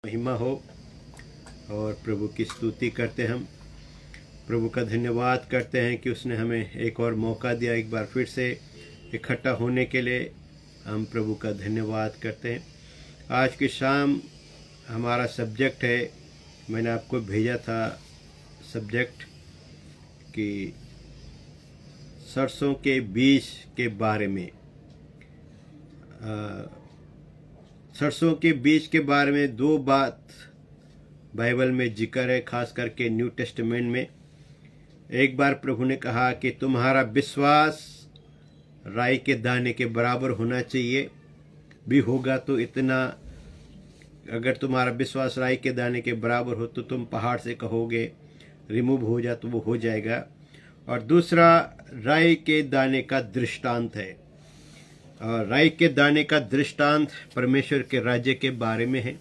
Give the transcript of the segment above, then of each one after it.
महिमा हो और प्रभु की स्तुति करते हम प्रभु का धन्यवाद करते हैं कि उसने हमें एक और मौका दिया, एक बार फिर से इकट्ठा होने के लिए हम प्रभु का धन्यवाद करते हैं। आज की शाम हमारा सब्जेक्ट है, मैंने आपको भेजा था सब्जेक्ट कि सरसों के बीज के बारे में। सरसों के बीज के बारे में दो बात बाइबल में जिक्र है, खास करके न्यू टेस्टामेंट में। एक बार प्रभु ने कहा कि तुम्हारा विश्वास राई के दाने के बराबर होना चाहिए, भी होगा तो इतना। अगर तुम्हारा विश्वास राई के दाने के बराबर हो तो तुम पहाड़ से कहोगे रिमूव हो जा तो वो हो जाएगा। और दूसरा राई के दाने का दृष्टांत है, और राई के दाने का दृष्टांत परमेश्वर के राज्य के बारे में है।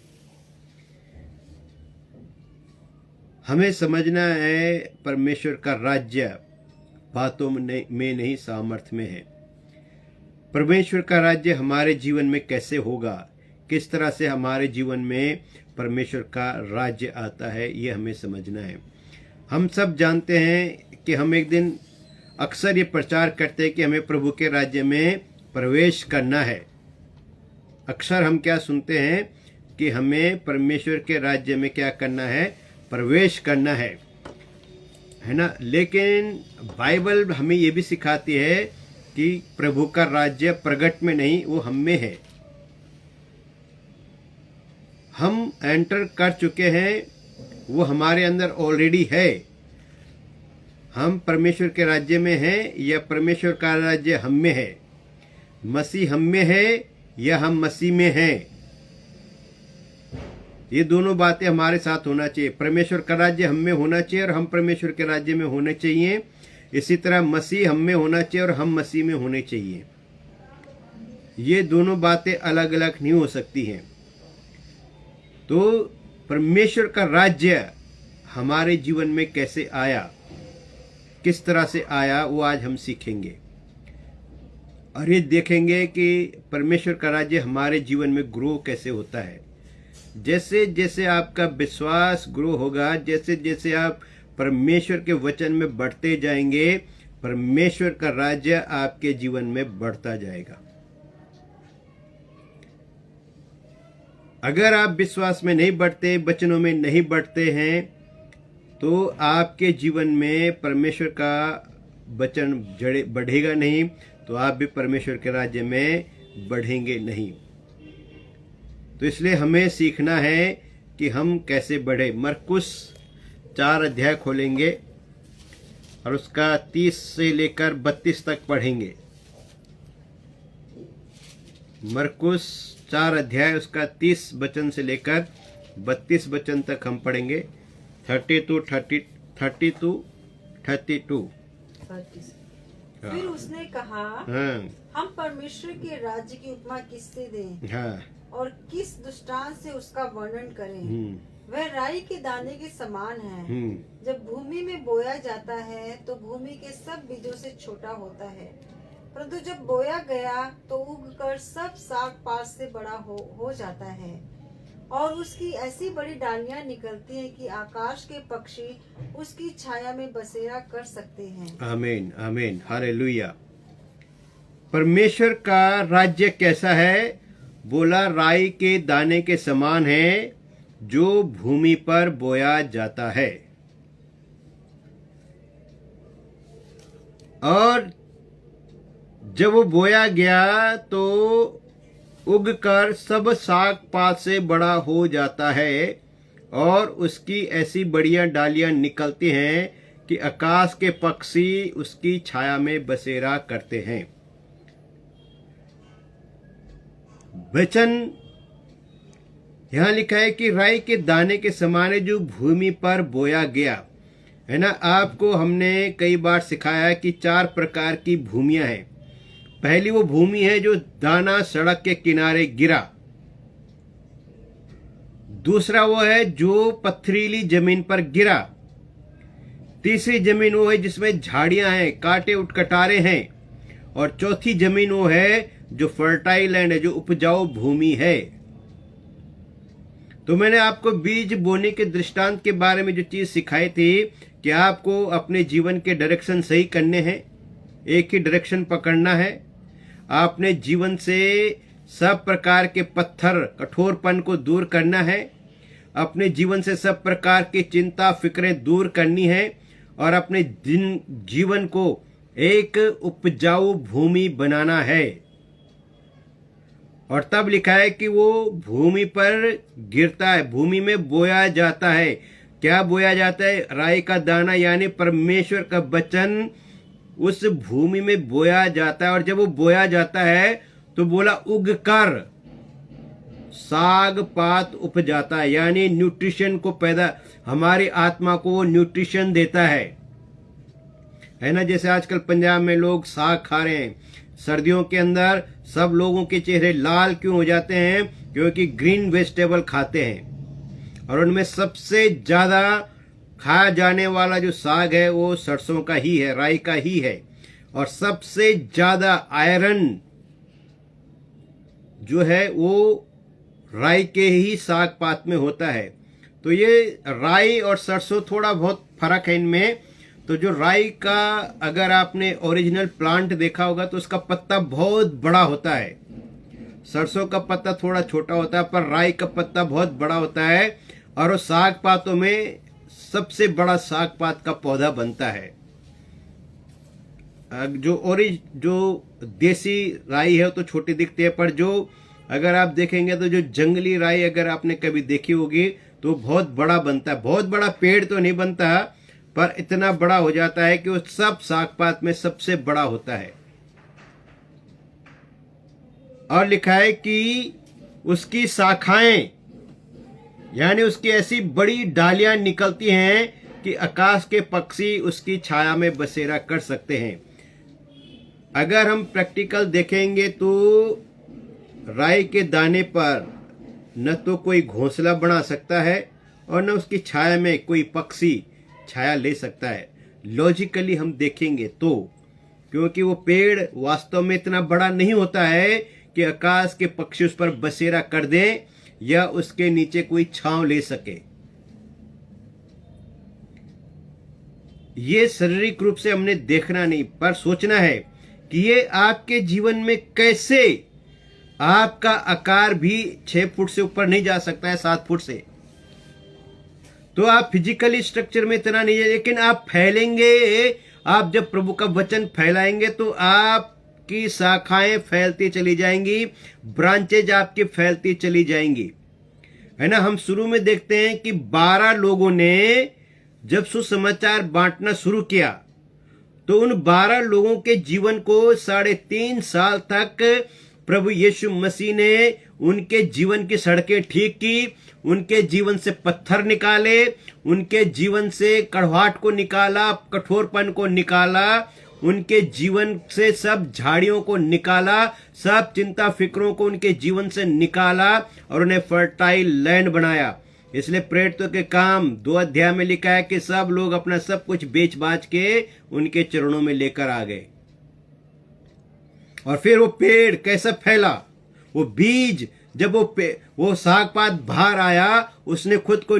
हमें समझना है परमेश्वर का राज्य बातों में नहीं, सामर्थ्य में है। परमेश्वर का राज्य हमारे जीवन में कैसे होगा, किस तरह से हमारे जीवन में परमेश्वर का राज्य आता है, ये हमें समझना है। हम सब जानते हैं कि हम एक दिन अक्सर ये प्रचार करते हैं कि हमें प्रभु के राज्य में प्रवेश करना है। अक्सर हम क्या सुनते हैं कि हमें परमेश्वर के राज्य में क्या करना है, प्रवेश करना है ना। लेकिन बाइबल हमें ये भी सिखाती है कि प्रभु का राज्य प्रगट में नहीं, वो हम में है। हम एंटर कर चुके हैं, वो हमारे अंदर ऑलरेडी है। हम परमेश्वर के राज्य में हैं या परमेश्वर का राज्य हम में है। मसीह हम में है या हम मसीह में हैं, ये दोनों बातें हमारे साथ होना चाहिए। परमेश्वर का राज्य हम में होना चाहिए और हम परमेश्वर के राज्य में होने चाहिए। इसी तरह मसीह हम में होना चाहिए और हम मसीह में होने चाहिए। ये दोनों बातें अलग अलग नहीं हो सकती हैं। तो परमेश्वर का राज्य हमारे जीवन में कैसे आया, किस तरह से आया, वो आज हम सीखेंगे। और ये देखेंगे कि परमेश्वर का राज्य हमारे जीवन में ग्रो कैसे होता है। जैसे जैसे आपका विश्वास ग्रो होगा, जैसे जैसे आप परमेश्वर के वचन में बढ़ते जाएंगे, परमेश्वर का राज्य आपके जीवन में बढ़ता जाएगा। अगर आप विश्वास में नहीं बढ़ते, वचनों में नहीं बढ़ते हैं, तो आपके जीवन में परमेश्वर का वचन बढ़ेगा नहीं, तो आप भी परमेश्वर के राज्य में बढ़ेंगे नहीं। तो इसलिए हमें सीखना है कि हम कैसे बढ़े। मरकुस 4 अध्याय खोलेंगे और उसका 30 से लेकर 32 तक पढ़ेंगे। मरकुस 4 अध्याय उसका 30 वचन से लेकर 32 वचन तक हम पढ़ेंगे। 32 फिर उसने कहा, हम परमेश्वर के राज्य की उपमा किससे दें? और किस दृष्टांत से उसका वर्णन करें? वह राई के दाने के समान है। जब भूमि में बोया जाता है तो भूमि के सब बीजों से छोटा होता है, परंतु जब बोया गया तो उगकर सब साग पात से बड़ा हो जाता है, और उसकी ऐसी बड़ी डालियां निकलती हैं कि आकाश के पक्षी उसकी छाया में बसेरा कर सकते हैं। आमीन, आमीन, हालेलुया। परमेश्वर का राज्य कैसा है? बोला राई के दाने के समान है जो भूमि पर बोया जाता है, और जब वो बोया गया तो उगकर सब साग पात से बड़ा हो जाता है, और उसकी ऐसी बढ़िया डालियां निकलती हैं कि आकाश के पक्षी उसकी छाया में बसेरा करते हैं। वचन यहां लिखा है कि राई के दाने के समान है जो भूमि पर बोया गया है ना। आपको हमने कई बार सिखाया कि 4 प्रकार की भूमियां हैं। पहली वो भूमि है जो दाना सड़क के किनारे गिरा। दूसरा वो है जो पथरीली जमीन पर गिरा। तीसरी जमीन वो है जिसमें झाड़ियां हैं, कांटे उटकटारे हैं। और चौथी जमीन वो है जो फर्टाइल लैंड है, जो उपजाऊ भूमि है। तो मैंने आपको बीज बोने के दृष्टांत के बारे में जो चीज सिखाई थी कि आपको अपने जीवन के डायरेक्शन सही करने हैं, एक ही डायरेक्शन पकड़ना है। आपने जीवन से सब प्रकार के पत्थर कठोरपन को दूर करना है, अपने जीवन से सब प्रकार की चिंता फिक्रें दूर करनी है और अपने जीवन को एक उपजाऊ भूमि बनाना है। और तब लिखा है कि वो भूमि पर गिरता है, भूमि में बोया जाता है। क्या बोया जाता है? राई का दाना यानी परमेश्वर का वचन उस भूमि में बोया जाता है। और जब वो बोया जाता है तो बोला उगकर साग पात उपजाता है, यानी न्यूट्रिशन को पैदा, हमारी आत्मा को वो न्यूट्रिशन देता है ना। जैसे आजकल पंजाब में लोग साग खा रहे हैं, सर्दियों के अंदर सब लोगों के चेहरे लाल क्यों हो जाते हैं? क्योंकि ग्रीन वेजिटेबल खाते हैं। और उनमें सबसे ज्यादा खाया जाने वाला जो साग है वो सरसों का ही है, राई का ही है। और सबसे ज्यादा आयरन जो है वो राई के ही साग पात में होता है। तो ये राई और सरसों थोड़ा बहुत फर्क है इनमें। तो जो राई का अगर आपने ओरिजिनल प्लांट देखा होगा तो उसका पत्ता बहुत बड़ा होता है, सरसों का पत्ता थोड़ा छोटा होता है, पर राई का पत्ता बहुत बड़ा होता है। और वो साग पातों में सबसे बड़ा साग पात का पौधा बनता है। जो देसी राई है तो छोटी दिखती है, पर जो अगर आप देखेंगे तो जो जंगली राई अगर आपने कभी देखी होगी तो बहुत बड़ा बनता है। बहुत बड़ा पेड़ तो नहीं बनता, पर इतना बड़ा हो जाता है कि वो सब साग पात में सबसे बड़ा होता है। और लिखा है कि उसकी शाखाएं यानी उसकी ऐसी बड़ी डालियां निकलती हैं कि आकाश के पक्षी उसकी छाया में बसेरा कर सकते हैं। अगर हम प्रैक्टिकल देखेंगे तो राई के दाने पर न तो कोई घोंसला बना सकता है और न उसकी छाया में कोई पक्षी छाया ले सकता है। लॉजिकली हम देखेंगे तो, क्योंकि वो पेड़ वास्तव में इतना बड़ा नहीं होता है कि आकाश के पक्षी उस पर बसेरा कर दें या उसके नीचे कोई छांव ले सके। ये शारीरिक रूप से हमने देखना नहीं, पर सोचना है कि ये आपके जीवन में कैसे, आपका आकार भी 6 फुट से ऊपर नहीं जा सकता है, 7 फुट से। तो आप फिजिकली स्ट्रक्चर में इतना नहीं है, लेकिन आप फैलेंगे। आप जब प्रभु का वचन फैलाएंगे तो आपकी शाखाएं फैलती चली जाएंगी, ब्रांचेज आपकी फैलती चली जाएंगी, है ना। हम शुरू में देखते हैं कि 12 लोगों ने जब सुसमाचार बांटना शुरू किया तो उन 12 लोगों के जीवन को 3.5 साल तक प्रभु यीशु मसीह ने उनके जीवन की सड़कें ठीक की, उनके जीवन से पत्थर निकाले, उनके जीवन से कड़वाहट को निकाला, कठोरपन को निकाला, उनके जीवन से सब झाड़ियों को निकाला, सब चिंता फिक्रों को उनके जीवन से निकाला और उन्हें फर्टाइल लैंड बनाया। इसलिए प्रेरितों के काम 2 अध्याय में लिखा है कि सब लोग अपना सब कुछ बेच बाच के उनके चरणों में लेकर आ गए। और फिर वो पेड़ कैसा फैला, वो बीज जब वो साग पात बाहर आया, उसने खुद को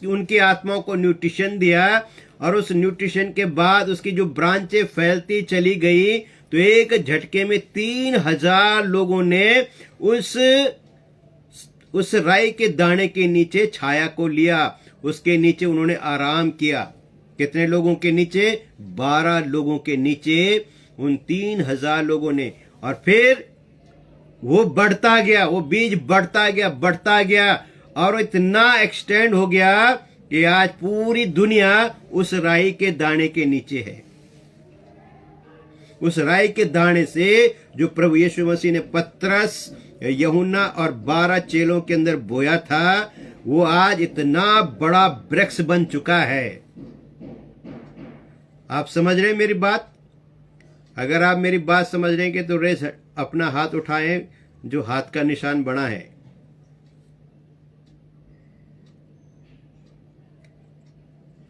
उनकी आत्माओं को न्यूट्रिशन दिया। और उस न्यूट्रिशन के बाद उसकी जो ब्रांचें फैलती चली गई तो एक झटके में 3000 लोगों ने उस राई के दाने के नीचे छाया को लिया, उसके नीचे उन्होंने आराम किया। कितने लोगों के नीचे? 12 लोगों के नीचे उन 3000 लोगों ने। और फिर वो बढ़ता गया, वो बीज बढ़ता गया और इतना एक्सटेंड हो गया कि आज पूरी दुनिया उस राई के दाने के नीचे है। उस राई के दाने से जो प्रभु यीशु मसीह ने पतरस, यूहन्ना और 12 चेलों के अंदर बोया था, वो आज इतना बड़ा वृक्ष बन चुका है। आप समझ रहे हैं मेरी बात? अगर आप मेरी बात समझ रहे हैं तो रेस अपना हाथ उठाएं जो हाथ का निशान बना है।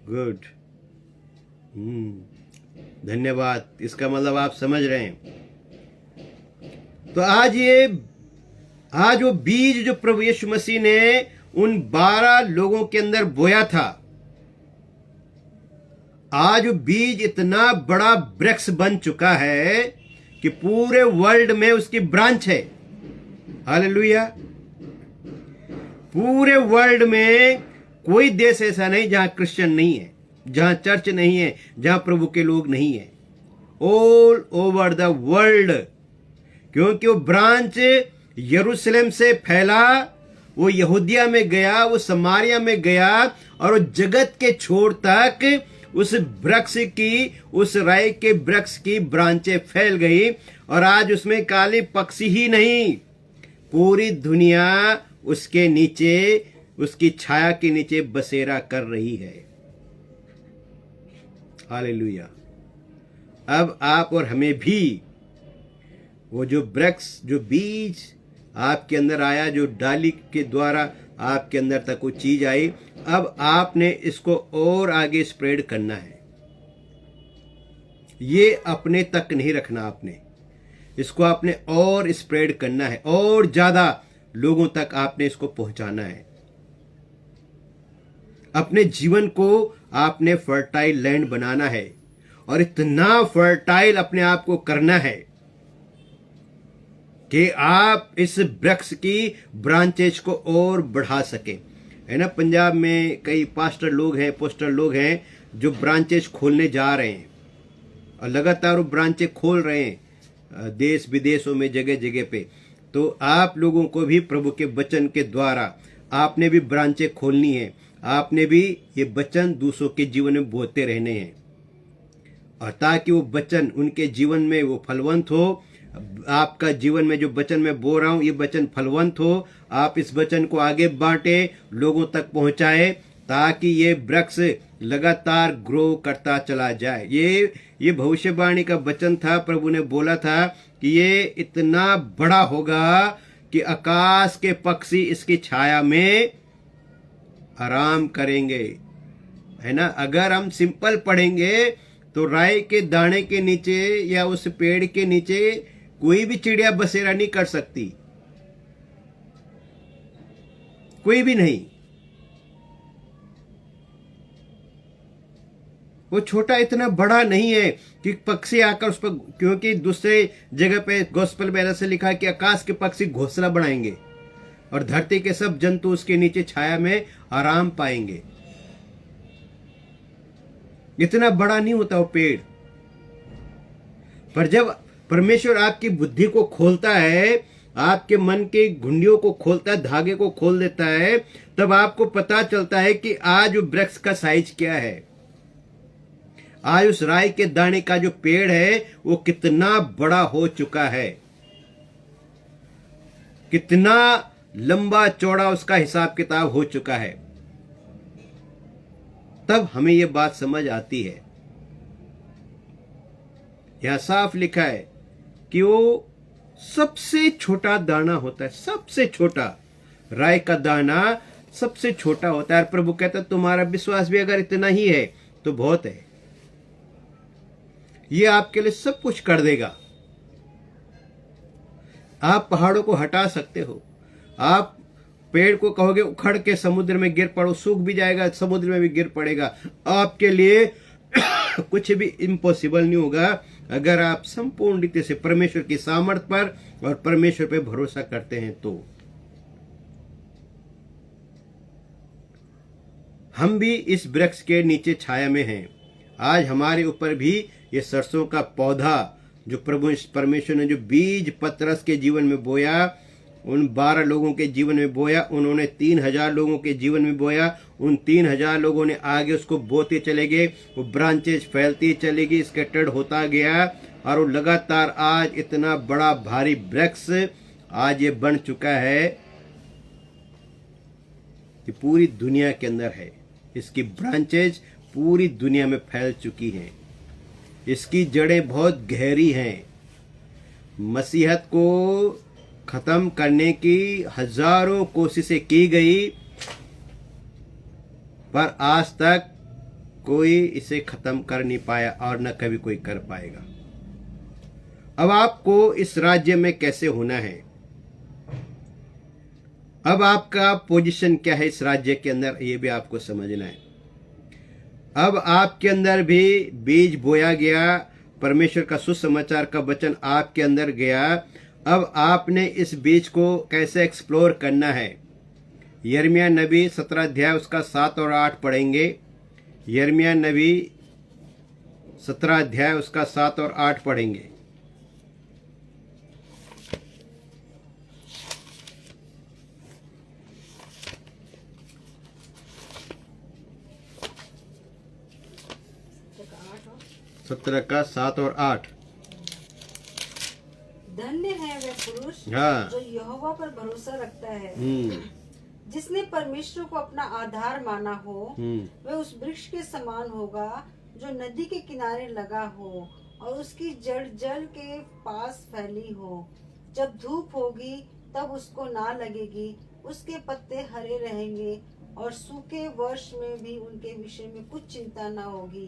गुड, धन्यवाद। इसका मतलब आप समझ रहे हैं। तो आज वो बीज जो प्रभु यीशु मसीह ने उन 12 लोगों के अंदर बोया था, आज वो बीज इतना बड़ा वृक्ष बन चुका है कि पूरे वर्ल्ड में उसकी ब्रांच है। हालेलुया। पूरे वर्ल्ड में कोई देश ऐसा नहीं जहां क्रिश्चियन नहीं है, जहां चर्च नहीं है, जहां प्रभु के लोग नहीं है। ऑल ओवर द वर्ल्ड, क्योंकि वो ब्रांच यरूशलेम से फैला, वो यहूदिया में गया, वो समारिया में गया, और वो जगत के छोर तक उस वृक्ष की, उस राई के वृक्ष की ब्रांचें फैल गई। और आज उसमें काले पक्षी ही नहीं, पूरी दुनिया उसके नीचे, उसकी छाया के नीचे बसेरा कर रही है। हालेलुया। अब आप और हमें भी वो जो वृक्ष, जो बीज आपके अंदर आया, जो डाली के द्वारा आपके अंदर तक वो चीज आई, अब आपने इसको और आगे स्प्रेड करना है। ये अपने तक नहीं रखना, आपने इसको आपने और स्प्रेड करना है, और ज्यादा लोगों तक आपने इसको पहुंचाना है। अपने जीवन को आपने फर्टाइल लैंड बनाना है, और इतना फर्टाइल अपने आप को करना है कि आप इस वृक्ष की ब्रांचेज को और बढ़ा सके। है ना, पंजाब में कई पास्टर लोग हैं, पोस्टर लोग हैं जो ब्रांचेज खोलने जा रहे हैं, और लगातार वो ब्रांचेज खोल रहे हैं देश विदेशों में, जगह जगह पे। तो आप लोगों को भी प्रभु के वचन के द्वारा आपने भी ब्रांचें खोलनी है, आपने भी ये वचन दूसरों के जीवन में बोते रहने हैं, और ताकि वो वचन उनके जीवन में वो फलवंत हो। आपका जीवन में जो वचन मैं बोल रहा हूं, ये वचन फलवंत हो। आप इस वचन को आगे बांटे, लोगों तक पहुंचाए, ताकि ये वृक्ष लगातार ग्रो करता चला जाए। ये भविष्यवाणी का वचन था। प्रभु ने बोला था कि ये इतना बड़ा होगा कि आकाश के पक्षी इसकी छाया में आराम करेंगे। है ना, अगर हम सिंपल पढ़ेंगे तो राई के दाने के नीचे या उस पेड़ के नीचे कोई भी चिड़िया बसेरा नहीं कर सकती, कोई भी नहीं। वो छोटा इतना बड़ा नहीं है कि पक्षी आकर उस पर, क्योंकि दूसरे जगह पे गॉस्पेल में ऐसे लिखा है कि आकाश के पक्षी घोंसला बनाएंगे और धरती के सब जंतु उसके नीचे छाया में आराम पाएंगे। इतना बड़ा नहीं होता वो पेड़। पर जब परमेश्वर आपकी बुद्धि को खोलता है, आपके मन के घुंडियों को खोलता है, धागे को खोल देता है, तब आपको पता चलता है कि आज वृक्ष का साइज क्या है। आज उस राई के दाने का जो पेड़ है वो कितना बड़ा हो चुका है, कितना लंबा चौड़ा उसका हिसाब किताब हो चुका है। तब हमें यह बात समझ आती है। यहां साफ लिखा है कि वो सबसे छोटा दाना होता है, सबसे छोटा राई का दाना सबसे छोटा होता है। प्रभु कहता है तुम्हारा विश्वास भी अगर इतना ही है तो बहुत है, ये आपके लिए सब कुछ कर देगा। आप पहाड़ों को हटा सकते हो, आप पेड़ को कहोगे उखड़ के समुद्र में गिर पड़ो, सूख भी जाएगा, समुद्र में भी गिर पड़ेगा। आपके लिए कुछ भी इम्पॉसिबल नहीं होगा अगर आप संपूर्ण रीति से परमेश्वर की सामर्थ्य पर और परमेश्वर पे भरोसा करते हैं। तो हम भी इस वृक्ष के नीचे छाया में हैं। आज हमारे ऊपर भी ये सरसों का पौधा जो प्रभु परमेश्वर ने जो बीज पतरस के जीवन में बोया, उन 12 लोगों के जीवन में बोया, उन्होंने 3000 लोगों के जीवन में बोया। उन 3000 लोगों ने आगे उसको बोते चले गए, वो ब्रांचेज फैलती चलेगी, स्कैटर्ड होता गया, और वो लगातार आज इतना बड़ा भारी वृक्ष आज ये बन चुका है कि पूरी दुनिया के अंदर है। इसकी ब्रांचेज पूरी दुनिया में फैल चुकी हैं, इसकी जड़ें बहुत गहरी हैं। मसीहत को खत्म करने की हजारों कोशिशें की गई, पर आज तक कोई इसे खत्म कर नहीं पाया और न कभी कोई कर पाएगा। अब आपको इस राज्य में कैसे होना है? अब आपका पोजीशन क्या है इस राज्य के अंदर, ये भी आपको समझना है। अब आपके अंदर भी बीज बोया गया, परमेश्वर का सुसमाचार का वचन आपके अंदर गया। अब आपने इस बीज को कैसे एक्सप्लोर करना है। यिर्मयाह नबी 17 अध्याय उसका 7 और 8 पढ़ेंगे। यिर्मयाह नबी 17 अध्याय उसका 7 और 8 पढ़ेंगे। सत्रह का 7 और 8। धन्य है वह पुरुष हाँ। जो यहोवा पर भरोसा रखता है, जिसने परमेश्वर को अपना आधार माना हो। वह उस वृक्ष के समान होगा जो नदी के किनारे लगा हो और उसकी जड़ जल के पास फैली हो। जब धूप होगी तब उसको ना लगेगी, उसके पत्ते हरे रहेंगे और सूखे वर्ष में भी उनके विषय में कुछ चिंता न होगी,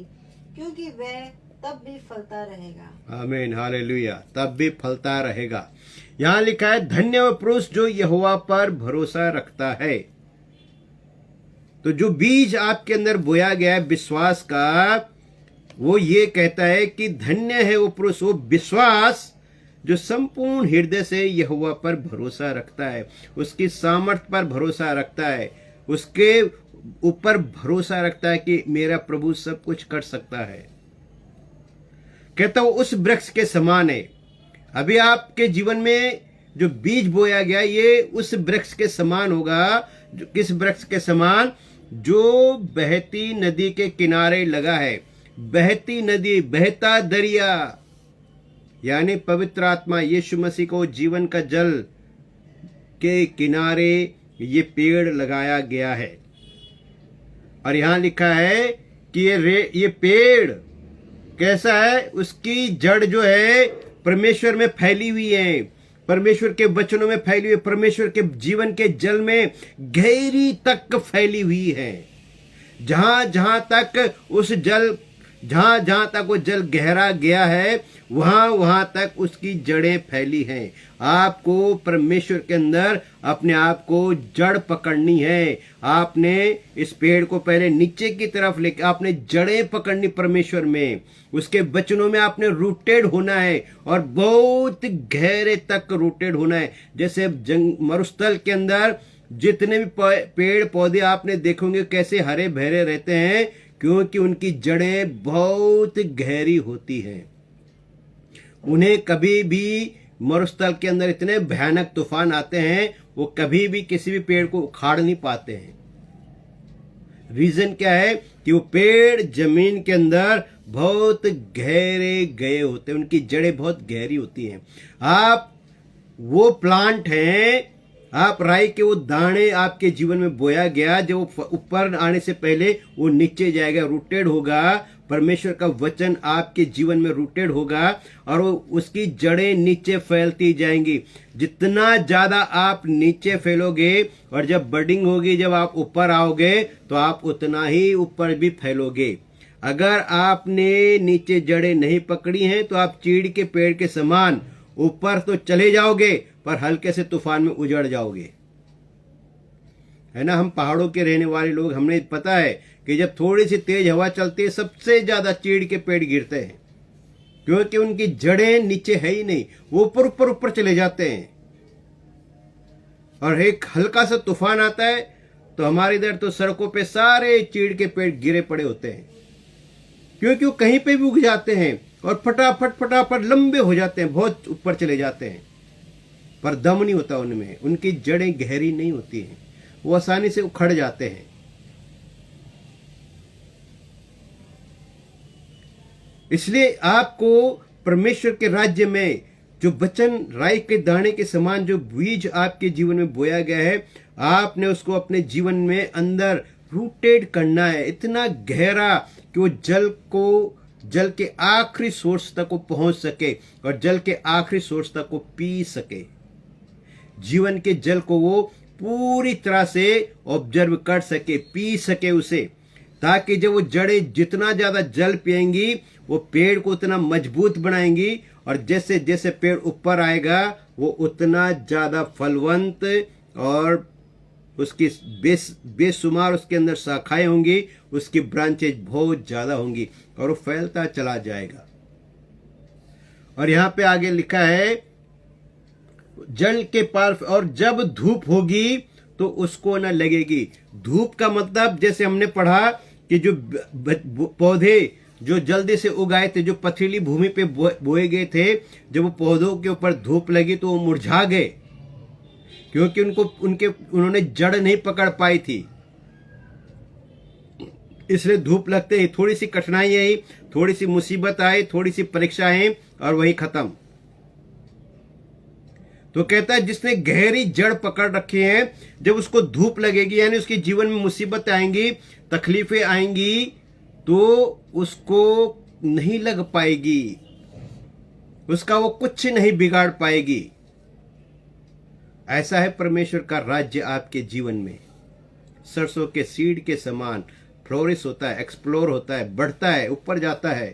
क्योंकि वह तब भी फलता रहेगा। आमीन, हालेलुया, तब भी फलता रहेगा। यहाँ लिखा है धन्य वह पुरुष जो यहोवा पर भरोसा रखता है। तो जो बीज आपके अंदर बोया गया है विश्वास का, वो ये कहता है कि धन्य है वो पुरुष, वो विश्वास जो संपूर्ण हृदय से यहोवा पर भरोसा रखता है, उसकी सामर्थ्य पर भरोसा रखता है, उसके ऊपर भरोसा रखता है कि मेरा प्रभु सब कुछ कर सकता है। कहता हूं उस वृक्ष के समान है। अभी आपके जीवन में जो बीज बोया गया ये उस वृक्ष के समान होगा। किस वृक्ष के समान? जो बहती नदी के किनारे लगा है। बहती नदी, बहता दरिया, यानी पवित्र आत्मा यीशु मसीह को जीवन का जल के किनारे ये पेड़ लगाया गया है। और यहां लिखा है कि ये पेड़ कैसा है? उसकी जड़ जो है परमेश्वर में फैली हुई है, परमेश्वर के वचनों में फैली हुई, परमेश्वर के जीवन के जल में गहरी तक फैली हुई है। जहां जहां तक वो जल गहरा गया है वहां वहां तक उसकी जड़ें फैली हैं। आपको परमेश्वर के अंदर अपने आप को जड़ पकड़नी है। आपने इस पेड़ को पहले नीचे की तरफ लेकर आपने जड़ें पकड़नी परमेश्वर में, उसके वचनों में आपने रूटेड होना है और बहुत गहरे तक रूटेड होना है। जैसे मरुस्थल के अंदर जितने भी पेड़ पौधे आपने देखोगे कैसे हरे भरे रहते हैं, क्योंकि उनकी जड़ें बहुत गहरी होती हैं। उन्हें कभी भी मरुस्थल के अंदर इतने भयानक तूफान आते हैं, वो कभी भी किसी भी पेड़ को उखाड़ नहीं पाते हैं। रीजन क्या है? कि वो पेड़ जमीन के अंदर बहुत गहरे गए होते हैं, उनकी जड़ें बहुत गहरी होती हैं। आप वो प्लांट हैं, आप राई के वो दाने आपके जीवन में बोया गया, जो ऊपर आने से पहले वो नीचे जाएगा, रूटेड होगा। परमेश्वर का वचन आपके जीवन में रूटेड होगा और वो उसकी जड़ें नीचे फैलती जाएंगी। जितना ज्यादा आप नीचे फैलोगे और जब बडिंग होगी, जब आप ऊपर आओगे, तो आप उतना ही ऊपर भी फैलोगे। अगर आपने नीचे जड़ें नहीं पकड़ी हैं तो आप चीड़ के पेड़ के समान ऊपर तो चले जाओगे पर हल्के से तूफान में उजड़ जाओगे, है ना। हम पहाड़ों के रहने वाले लोग, हमने पता है कि जब थोड़ी सी तेज हवा चलती है सबसे ज्यादा चीड़ के पेड़ गिरते हैं, क्योंकि उनकी जड़ें नीचे है ही नहीं, वो ऊपर ऊपर ऊपर चले जाते हैं। और एक हल्का सा तूफान आता है तो हमारे इधर तो सड़कों पे सारे चीड़ के पेड़ गिरे पड़े होते हैं, क्योंकि वो कहीं पे भी उग जाते हैं और फटाफट फटाफट लंबे हो जाते हैं, बहुत ऊपर चले जाते हैं, पर दम नहीं होता उनमें, उनकी जड़ें गहरी नहीं होती हैं, वो आसानी से उखड़ जाते हैं। इसलिए आपको परमेश्वर के राज्य में जो वचन राई के दाने के समान जो बीज आपके जीवन में बोया गया है, आपने उसको अपने जीवन में अंदर रूटेड करना है, इतना गहरा कि वो जल के आखिरी सोर्स तक को पहुंच सके और जल के आखिरी सोर्स तक को पी सके। जीवन के जल को वो पूरी तरह से ऑब्जर्व कर सके, पी सके उसे, ताकि जब वो जड़ें जितना ज्यादा जल पिएंगी वो पेड़ को उतना मजबूत बनाएंगी, और जैसे जैसे पेड़ ऊपर आएगा वो उतना ज्यादा फलवंत और उसकी बेशुमार उसके अंदर शाखाएं होंगी, उसकी ब्रांचेज बहुत ज्यादा होंगी और वो फैलता चला जाएगा। और यहां पे आगे लिखा है जल के पार, और जब धूप होगी तो उसको न लगेगी। धूप का मतलब जैसे हमने पढ़ा कि जो पौधे जो जल्दी से उगाए थे, जो पथरीली भूमि पे बोए गए थे, जब वो पौधों के ऊपर धूप लगी तो वो मुरझा गए, क्योंकि उन्होंने जड़ नहीं पकड़ पाई थी। इसलिए धूप लगते ही थोड़ी सी कठिनाई आई, थोड़ी सी मुसीबत आई, थोड़ी सी परीक्षा आई और वही खत्म। तो कहता है जिसने गहरी जड़ पकड़ रखी है, जब उसको धूप लगेगी यानी उसके जीवन में मुसीबत आएंगी, तकलीफें आएंगी, तो उसको नहीं लग पाएगी, उसका वो कुछ नहीं बिगाड़ पाएगी। ऐसा है परमेश्वर का राज्य आपके जीवन में। सरसों के सीड के समान फ्लोरिश होता है, एक्सप्लोर होता है, बढ़ता है, ऊपर जाता है,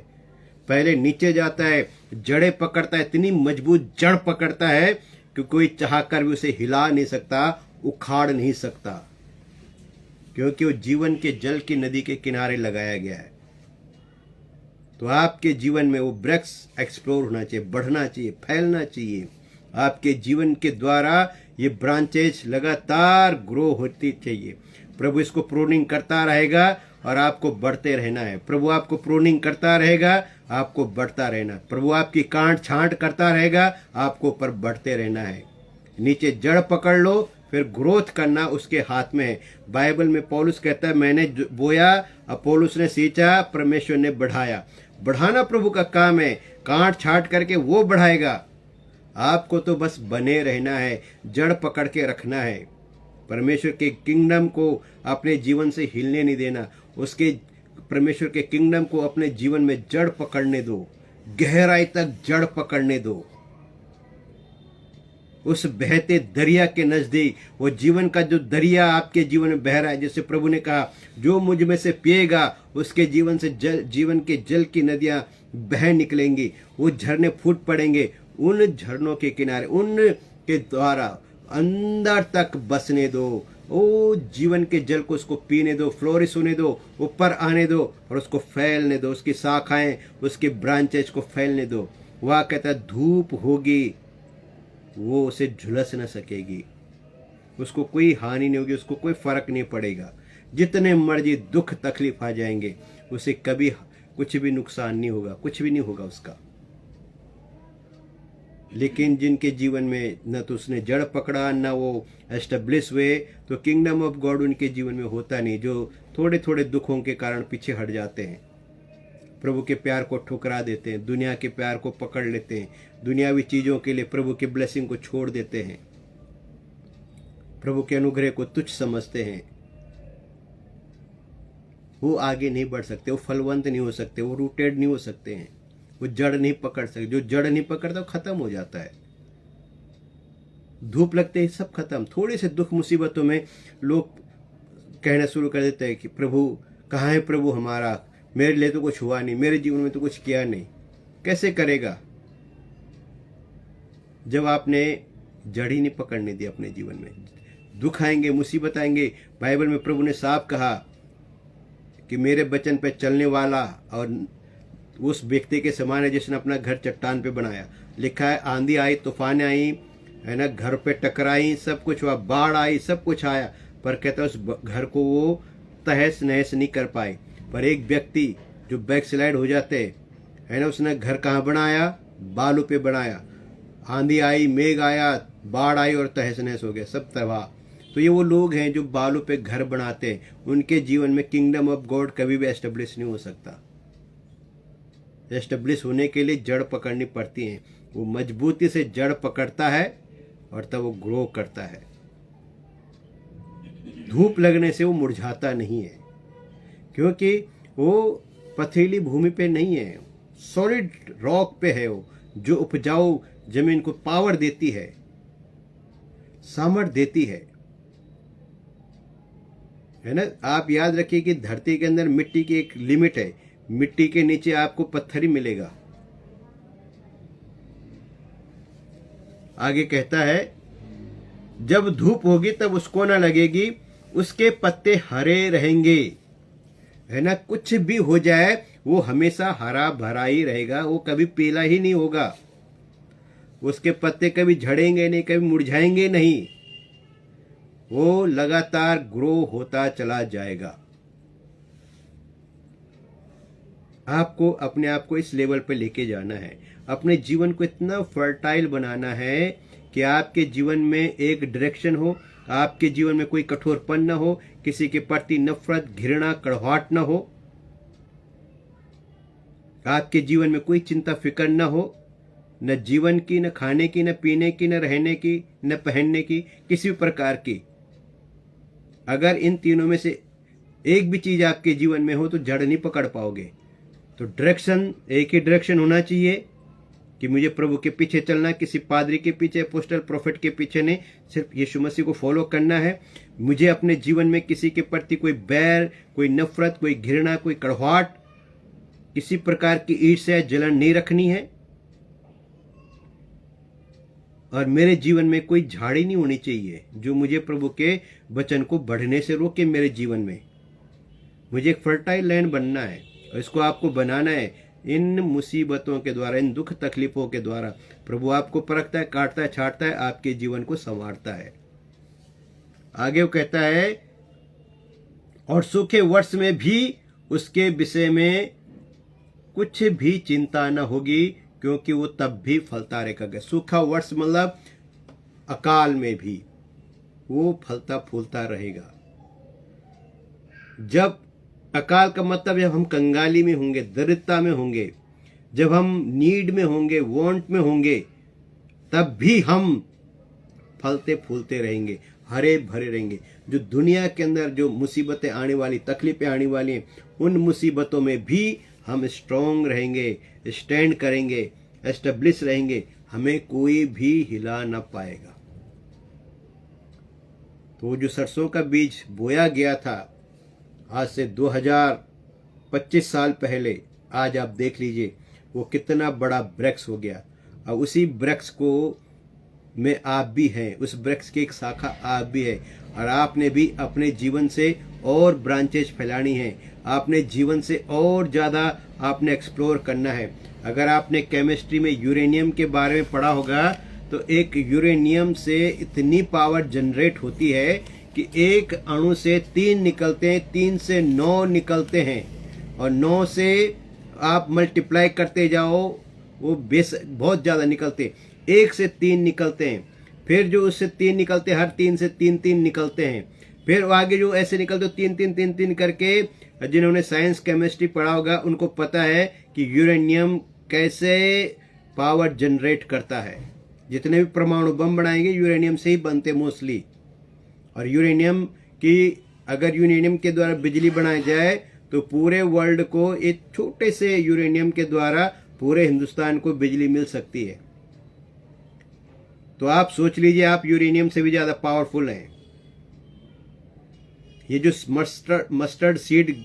पहले नीचे जाता है, जड़ें पकड़ता है, इतनी मजबूत जड़ पकड़ता है कि कोई चाहकर भी उसे हिला नहीं सकता, उखाड़ नहीं सकता, क्योंकि वो जीवन के जल की नदी के किनारे लगाया गया है। तो आपके जीवन में वो वृक्ष एक्सप्लोर होना चाहिए, बढ़ना चाहिए, फैलना चाहिए। आपके जीवन के द्वारा ये ब्रांचेज लगातार ग्रो होती चाहिए। प्रभु इसको प्रूनिंग करता रहेगा और आपको बढ़ते रहना है। प्रभु आपको प्रूनिंग करता रहेगा, आपको बढ़ता रहना। प्रभु आपकी काट छांट करता रहेगा, आपको ऊपर बढ़ते रहना है। नीचे जड़ पकड़ लो, फिर ग्रोथ करना उसके हाथ में है। बाइबल में पौलुस कहता है मैंने बोया, अपोलोस ने सींचा, परमेश्वर ने बढ़ाया। बढ़ाना प्रभु का काम है, काट छांट करके वो बढ़ाएगा। आपको तो बस बने रहना है, जड़ पकड़ के रखना है। परमेश्वर के किंगडम को अपने जीवन से हिलने नहीं देना। उसके परमेश्वर के किंगडम को अपने जीवन में जड़ पकड़ने दो, गहराई तक जड़ पकड़ने दो। उस बहते दरिया के नजदीक, वो जीवन का जो दरिया आपके जीवन में बह रहा है, जैसे प्रभु ने कहा जो मुझ में से पिएगा उसके जीवन से जीवन के जल की नदियां बह निकलेंगी। वो झरने फूट पड़ेंगे, उन झरनों के किनारे, उन के द्वारा अंदर तक बसने दो। ओ जीवन के जल को उसको पीने दो, फ्लोरिश होने दो, ऊपर आने दो और उसको फैलने दो। उसकी शाखाएं, उसकी ब्रांचेज को फैलने दो। वह कहता है धूप होगी, वो उसे झुलस न सकेगी, उसको कोई हानि नहीं होगी, उसको कोई फर्क नहीं पड़ेगा। जितने मर्जी दुख तकलीफ आ जाएंगे, उसे कभी कुछ भी नुकसान नहीं होगा, कुछ भी नहीं होगा उसका। लेकिन जिनके जीवन में न तो उसने जड़ पकड़ा, न वो एस्टेब्लिश हुए, तो किंगडम ऑफ गॉड उनके जीवन में होता नहीं। जो थोड़े थोड़े दुखों के कारण पीछे हट जाते हैं, प्रभु के प्यार को ठुकरा देते हैं, दुनिया के प्यार को पकड़ लेते हैं, दुनियावी चीजों के लिए प्रभु के ब्लेसिंग को छोड़ देते हैं, प्रभु के अनुग्रह को तुच्छ समझते हैं, वो आगे नहीं बढ़ सकते, वो फलवंत नहीं हो सकते, वो रूटेड नहीं हो सकते हैं, वो जड़ नहीं पकड़ सकते। जो जड़ नहीं पकड़ता वो खत्म हो जाता है। धूप लगते ही सब खत्म। थोड़े से दुख मुसीबतों में लोग कहना शुरू कर देते हैं कि प्रभु कहाँ है, प्रभु हमारा, मेरे लिए तो कुछ हुआ नहीं, मेरे जीवन में तो कुछ किया नहीं। कैसे करेगा जब आपने जड़ ही नहीं पकड़ने दी अपने जीवन में? दुख आएंगे, मुसीबत आएंगे। बाइबल में प्रभु ने साफ कहा कि मेरे वचन पे चलने वाला और उस व्यक्ति के समान है जिसने अपना घर चट्टान पे बनाया। लिखा है आंधी आई, तूफान आई, है ना, घर पे टकराई, सब कुछ हुआ, बाढ़ आई, सब कुछ आया, पर कहता है उस घर को वो तहस नहस नहीं कर पाए। पर एक व्यक्ति जो बैक स्लाइड हो जाते है ना, उसने घर कहाँ बनाया? बालू पे बनाया। आंधी आई, मेघ आया, बाढ़ आई और तहस नहस हो गया, सब तबाह। तो ये वो लोग हैं जो बालू पे घर बनाते हैं। उनके जीवन में किंगडम ऑफ गॉड कभी भी एस्टेब्लिश नहीं हो सकता। एस्टेब्लिश होने के लिए जड़ पकड़नी पड़ती है। वो मजबूती से जड़ पकड़ता है और तब वो ग्रो करता है। धूप लगने से वो मुरझाता नहीं है, क्योंकि वो पथरीली भूमि पे नहीं है, सॉलिड रॉक पे है वो, जो उपजाऊ जमीन को पावर देती है, सामर्थ देती है ना। आप याद रखिए कि धरती के अंदर मिट्टी की एक लिमिट है, मिट्टी के नीचे आपको पत्थर ही मिलेगा। आगे कहता है जब धूप होगी तब उसको ना लगेगी, उसके पत्ते हरे रहेंगे, है ना। कुछ भी हो जाए वो हमेशा हरा भरा ही रहेगा, वो कभी पीला ही नहीं होगा, उसके पत्ते कभी झड़ेंगे नहीं, कभी मुरझाएंगे नहीं, वो लगातार ग्रो होता चला जाएगा। आपको अपने आप को इस लेवल पे लेके जाना है, अपने जीवन को इतना फर्टाइल बनाना है कि आपके जीवन में एक डायरेक्शन हो, आपके जीवन में कोई कठोरपन न हो, किसी के प्रति नफरत, घृणा, कड़वाहट न हो, आपके जीवन में कोई चिंता फिक्र न हो, न जीवन की, न खाने की, न पीने की, न रहने की, न पहनने की, किसी भी प्रकार की। अगर इन तीनों में से एक भी चीज आपके जीवन में हो तो जड़ नहीं पकड़ पाओगे। तो डायरेक्शन, एक ही डायरेक्शन होना चाहिए कि मुझे प्रभु के पीछे चलना, किसी पादरी के पीछे, अपोस्टल, प्रोफेट के पीछे नहीं, सिर्फ यीशु मसीह को फॉलो करना है। मुझे अपने जीवन में किसी के प्रति कोई बैर, कोई नफरत, कोई घृणा, कोई कड़वाहट, किसी प्रकार की ईर्ष्या, जलन नहीं रखनी है। और मेरे जीवन में कोई झाड़ी नहीं होनी चाहिए जो मुझे प्रभु के वचन को बढ़ने से रोके। मेरे जीवन में मुझे एक फर्टाइल लैंड बनना है और इसको आपको बनाना है। इन मुसीबतों के द्वारा, इन दुख तकलीफों के द्वारा प्रभु आपको परखता है, काटता है, छांटता है, आपके जीवन को संवारता है। आगे वो कहता है, और सूखे वर्ष में भी उसके विषय में कुछ भी चिंता न होगी, क्योंकि वो तब भी फलता रहेगा। सूखा वर्ष मतलब अकाल में भी वो फलता फूलता रहेगा। जब अकाल का मतलब जब हम कंगाली में होंगे, दरिद्रता में होंगे, जब हम नीड में होंगे, वांट में होंगे, तब भी हम फलते फूलते रहेंगे, हरे भरे रहेंगे। जो दुनिया के अंदर जो मुसीबतें आने वाली, तकलीफें आने वाली हैं, उन मुसीबतों में भी हम स्ट्रांग रहेंगे, स्टैंड करेंगे, एस्टेब्लिश रहेंगे, हमें कोई भी हिला ना पाएगा। तो जो सरसों का बीज बोया गया था आज से 2025 साल पहले, आज आप देख लीजिए वो कितना बड़ा वृक्ष हो गया। और उसी वृक्ष को में आप भी हैं, उस वृक्ष की एक शाखा आप भी है। और आपने भी अपने जीवन से और ब्रांचेज फैलानी है, आपने जीवन से और ज़्यादा आपने एक्सप्लोर करना है। अगर आपने केमिस्ट्री में यूरेनियम के बारे में पढ़ा होगा तो एक यूरेनियम से इतनी पावर जनरेट होती है कि एक अणु से 3 निकलते हैं, 3 से 9 निकलते हैं, और 9 से आप मल्टीप्लाई करते जाओ, वो बेस बहुत ज़्यादा निकलते। 1 से 3 निकलते हैं, फिर जो उससे 3 निकलते हैं, हर 3 से 3 निकलते हैं, फिर आगे जो ऐसे निकलते 3 करके। जिन्होंने साइंस केमिस्ट्री पढ़ा होगा उनको पता है कि यूरेनियम कैसे पावर जनरेट करता है। जितने भी परमाणु बम बनाएंगे यूरेनियम से ही बनते मोस्टली। और यूरेनियम की, अगर यूरेनियम के द्वारा बिजली बनाई जाए तो पूरे वर्ल्ड को एक छोटे से यूरेनियम के द्वारा पूरे हिंदुस्तान को बिजली मिल सकती है। तो आप सोच लीजिए, आप यूरेनियम से भी ज्यादा पावरफुल हैं। ये जो मस्टर्ड सीड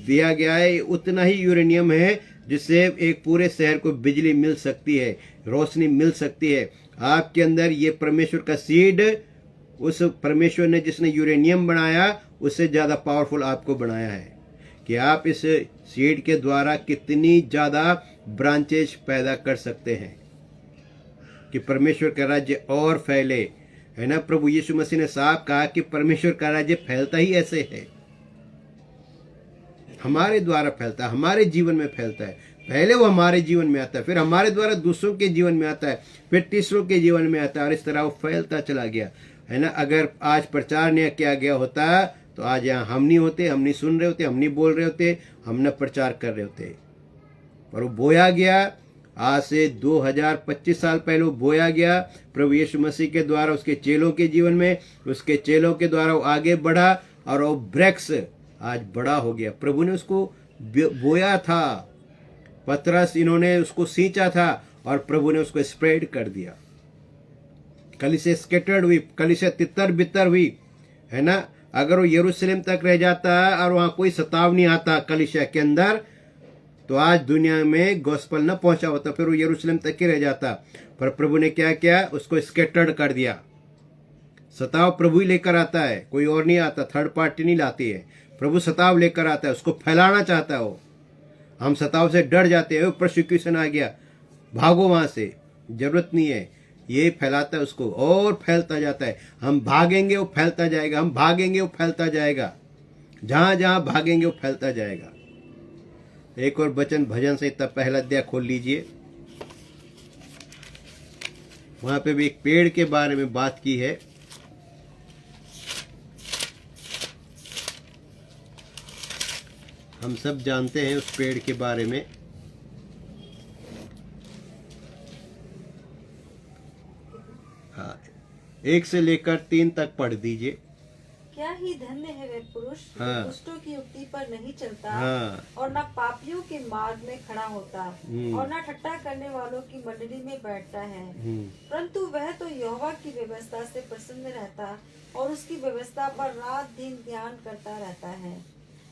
दिया गया है उतना ही यूरेनियम है जिससे एक पूरे शहर को बिजली मिल सकती है, रोशनी मिल सकती है। आपके अंदर ये परमेश्वर का सीड, उस परमेश्वर ने जिसने यूरेनियम बनाया उससे ज्यादा पावरफुल आपको बनाया है कि आप इस सीड के द्वारा कितनी ज्यादा ब्रांचेज पैदा कर सकते हैं कि परमेश्वर का राज्य और फैले, है ना। प्रभु यीशु मसीह ने साफ कहा कि परमेश्वर का राज्य फैलता ही ऐसे है, हमारे द्वारा फैलता है, हमारे जीवन में फैलता है। पहले वो हमारे जीवन में आता है, फिर हमारे द्वारा दूसरों के जीवन में आता है, फिर तीसरों के जीवन में आता है, और इस तरह वो फैलता चला गया, है ना। अगर आज प्रचार नहीं किया गया होता तो आज यहाँ हम नहीं होते, हम नहीं सुन रहे होते, हम नहीं बोल रहे होते, हम न प्रचार कर रहे होते। पर वो बोया गया, आज से 2025 साल पहले वो बोया गया प्रभु यीशु मसीह के द्वारा, उसके चेलों के जीवन में, उसके चेलों के द्वारा वो आगे बढ़ा और वो वृक्ष आज बड़ा हो गया। प्रभु ने उसको बोया था, पतरस इन्होंने उसको सींचा था और प्रभु ने उसको स्प्रेड कर दिया। कलीसिया स्कैटर्ड हुई, कलीसिया तितर बितर हुई, है ना। अगर वो यरूशलेम तक रह जाता और वहां कोई सताव नहीं आता कलीसिया के अंदर, तो आज दुनिया में गॉस्पेल न पहुंचा होता, फिर वो यरूशलेम तक ही रह जाता। पर प्रभु ने क्या किया, उसको स्कैटर्ड कर दिया, सताव प्रभु ही लेकर आता है, कोई और नहीं आता, थर्ड पार्टी नहीं लाती है। प्रभु सताव लेकर आता है, उसको फैलाना चाहता है वो। हम सताव से डर जाते हैं, प्रोसिक्यूशन आ गया, भागो वहां से, जरूरत नहीं है। ये फैलाता है उसको और फैलता जाता है। हम भागेंगे वो फैलता जाएगा, हम भागेंगे वो फैलता जाएगा, जहां जहां भागेंगे वो फैलता जाएगा। एक और वचन भजन संहिता पहला अध्याय खोल लीजिए, वहां पे भी एक पेड़ के बारे में बात की है। हम सब जानते हैं उस पेड़ के बारे में। हाँ, 1 से लेकर 3 तक पढ़ दीजिए। क्या ही धन्य है वह पुरुष जो हाँ। दुष्टों की युक्ति पर नहीं चलता, हाँ। और न पापियों के मार्ग में खड़ा होता, और न ठट्टा करने वालों की मंडली में बैठता है, परंतु वह तो यहोवा की व्यवस्था से प्रसन्न रहता और उसकी व्यवस्था पर रात दिन ध्यान करता रहता है।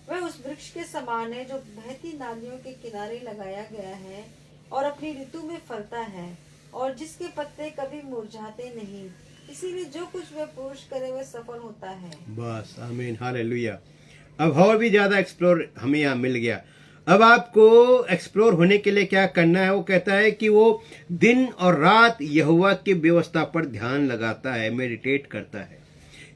वह उस वृक्ष के समान है जो बहती नालियों के किनारे लगाया गया है और अपनी ऋतु में फलता है, और जिसके पत्ते कभी मुरझाते नहीं। इसीलिए जो कुछ वह पुरुष करे वह सफल होता है। बस, आमीन, हालेलुया। अब और भी ज्यादा एक्सप्लोर हमें यहाँ मिल गया। अब आपको एक्सप्लोर होने के लिए क्या करना है? वो कहता है कि वो दिन और रात यहोवा की व्यवस्था पर ध्यान लगाता है, मेडिटेट करता है।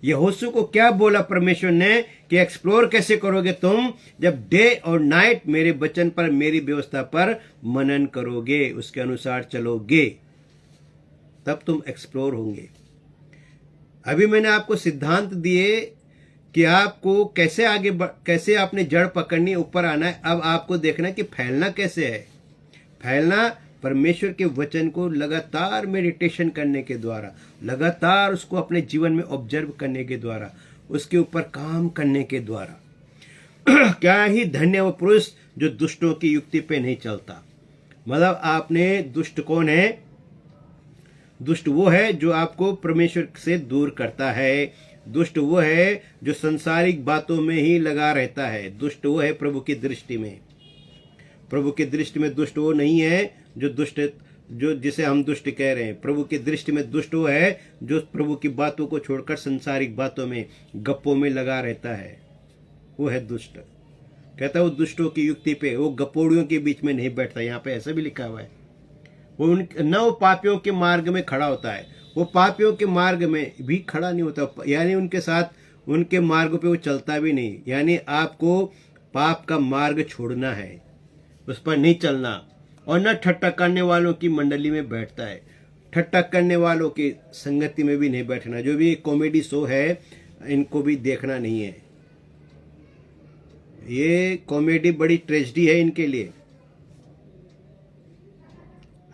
यहोशू को क्या बोला परमेश्वर ने कि एक्सप्लोर कैसे करोगे तुम? जब डे और नाइट मेरे वचन पर, मेरी व्यवस्था पर मनन करोगे, उसके अनुसार चलोगे, तब तुम एक्सप्लोर होंगे। अभी मैंने आपको सिद्धांत दिए कि आपको कैसे कैसे आपने जड़ पकड़नी, ऊपर आना है। अब आपको देखना है कि फैलना कैसे है। फैलना परमेश्वर के वचन को लगातार मेडिटेशन करने के द्वारा, लगातार उसको अपने जीवन में ऑब्जर्व करने के द्वारा, उसके ऊपर काम करने के द्वारा। क्या ही धन्य वो पुरुष जो दुष्टों की युक्ति पे नहीं चलता। मतलब आपने, दुष्ट कौन है? दुष्ट वो है जो आपको परमेश्वर से दूर करता है। दुष्ट वो है जो संसारिक बातों में ही लगा रहता है। दुष्ट वो है प्रभु की दृष्टि में। प्रभु की दृष्टि में दुष्ट वो नहीं है जो जिसे हम दुष्ट कह रहे हैं। प्रभु की दृष्टि में दुष्ट वो है जो प्रभु की बातों को छोड़कर संसारिक बातों में, गप्पों में लगा रहता है। वो है दुष्ट। कहता है वो दुष्टों की युक्ति पे, वो गपोड़ियों के बीच में नहीं बैठता। यहाँ पे ऐसा भी लिखा हुआ है। वो न पापियों के मार्ग में खड़ा होता है, वो पापियों के मार्ग में भी खड़ा नहीं होता, यानी उनके साथ, उनके मार्ग पे वो चलता भी नहीं। यानी आपको पाप का मार्ग छोड़ना है, उस पर नहीं चलना। और न ठट्टा करने वालों की मंडली में बैठता है। ठट्टा करने वालों की संगति में भी नहीं बैठना। जो भी कॉमेडी शो है, इनको भी देखना नहीं है। ये कॉमेडी बड़ी ट्रेजेडी है इनके लिए।